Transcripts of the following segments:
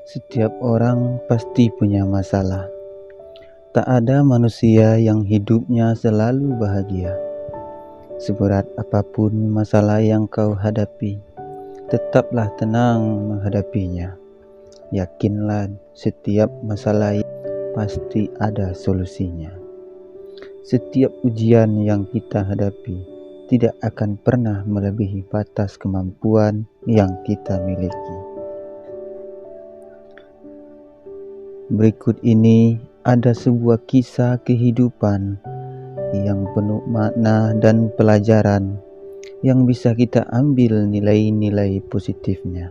Setiap orang pasti punya masalah. Tak ada manusia yang hidupnya selalu bahagia. Seberat apapun masalah yang kau hadapi, tetaplah tenang menghadapinya. Yakinlah setiap masalah pasti ada solusinya. Setiap ujian yang kita hadapi tidak akan pernah melebihi batas kemampuan yang kita miliki. Berikut ini ada sebuah kisah kehidupan yang penuh makna dan pelajaran yang bisa kita ambil nilai-nilai positifnya.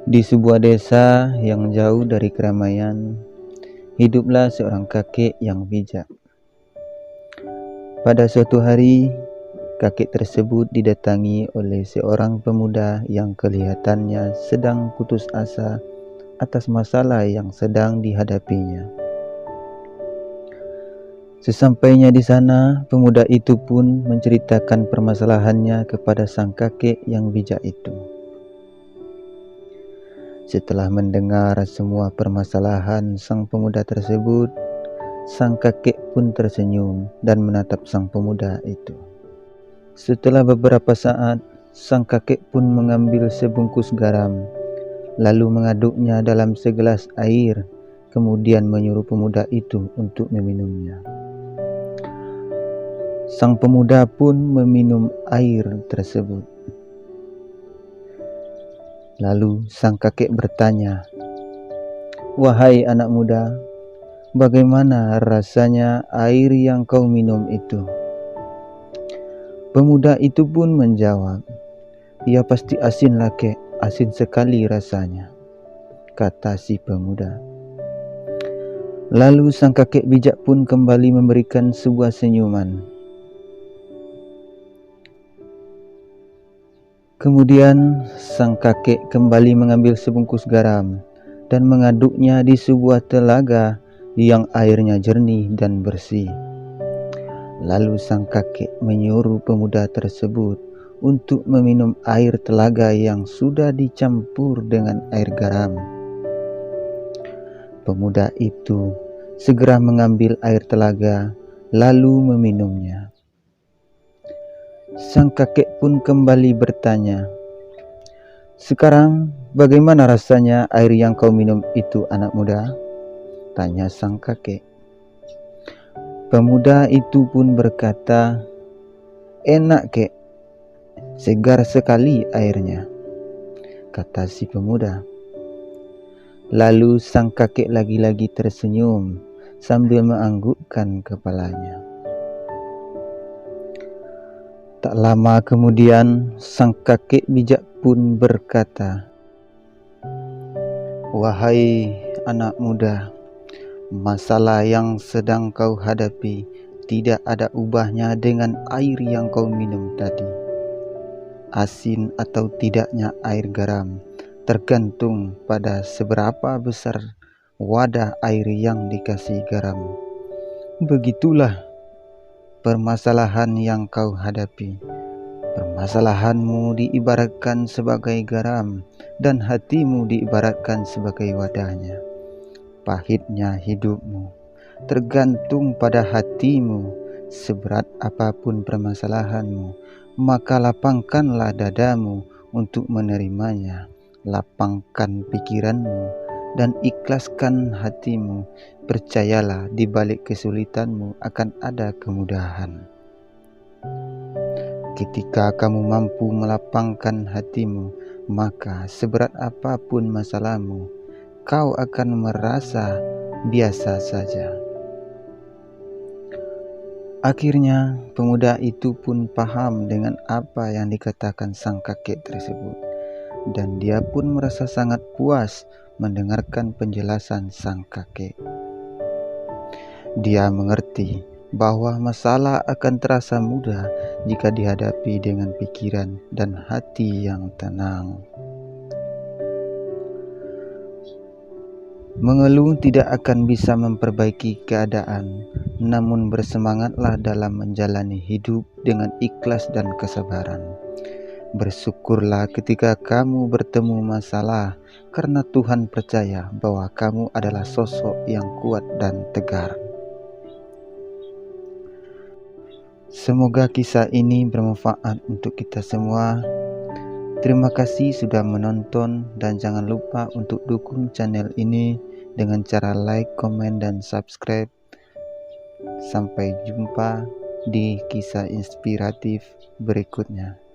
Di sebuah desa yang jauh dari keramaian, hiduplah seorang kakek yang bijak. Pada suatu hari, kakek tersebut didatangi oleh seorang pemuda yang kelihatannya sedang putus asa atas masalah yang sedang dihadapinya. Sesampainya di sana, pemuda itu pun menceritakan permasalahannya kepada sang kakek yang bijak itu. Setelah mendengar semua permasalahan sang pemuda tersebut, sang kakek pun tersenyum dan menatap sang pemuda itu. Setelah beberapa saat, sang kakek pun mengambil sebungkus garam, lalu mengaduknya dalam segelas air, kemudian menyuruh pemuda itu untuk meminumnya. Sang pemuda pun meminum air tersebut. Lalu sang kakek bertanya, "Wahai anak muda, bagaimana rasanya air yang kau minum itu?" Pemuda itu pun menjawab, "Ya pasti asin lah kek, asin sekali rasanya," kata si pemuda. Lalu sang kakek bijak pun kembali memberikan sebuah senyuman. Kemudian sang kakek kembali mengambil sebungkus garam dan mengaduknya di sebuah telaga yang airnya jernih dan bersih. Lalu sang kakek menyuruh pemuda tersebut untuk meminum air telaga yang sudah dicampur dengan air garam. Pemuda itu segera mengambil air telaga lalu meminumnya. Sang kakek pun kembali bertanya, "Sekarang bagaimana rasanya air yang kau minum itu, anak muda?" tanya sang kakek. Pemuda itu pun berkata, "Enak kek, segar sekali airnya," kata si pemuda. Lalu sang kakek lagi-lagi tersenyum sambil menganggukkan kepalanya. Tak lama kemudian, sang kakek bijak pun berkata, "Wahai anak muda, masalah yang sedang kau hadapi tidak ada ubahnya dengan air yang kau minum tadi. Asin atau tidaknya air garam tergantung pada seberapa besar wadah air yang dikasih garam. Begitulah permasalahan yang kau hadapi. Permasalahanmu diibaratkan sebagai garam dan hatimu diibaratkan sebagai wadahnya. Pahitnya hidupmu tergantung pada hatimu. Seberat apapun permasalahanmu, maka lapangkanlah dadamu untuk menerimanya. Lapangkan pikiranmu dan ikhlaskan hatimu. Percayalah, di balik kesulitanmu akan ada kemudahan. Ketika kamu mampu melapangkan hatimu, maka seberat apapun masalahmu, kau akan merasa biasa saja." Akhirnya, pemuda itu pun paham dengan apa yang dikatakan sang kakek tersebut, dan dia pun merasa sangat puas mendengarkan penjelasan sang kakek. Dia mengerti bahwa masalah akan terasa mudah jika dihadapi dengan pikiran dan hati yang tenang. Mengeluh tidak akan bisa memperbaiki keadaan, namun bersemangatlah dalam menjalani hidup dengan ikhlas dan kesabaran. Bersyukurlah ketika kamu bertemu masalah, karena Tuhan percaya bahwa kamu adalah sosok yang kuat dan tegar. Semoga kisah ini bermanfaat untuk kita semua. Terima kasih sudah menonton dan jangan lupa untuk dukung channel ini dengan cara like, komen, dan subscribe. Sampai jumpa di kisah inspiratif berikutnya.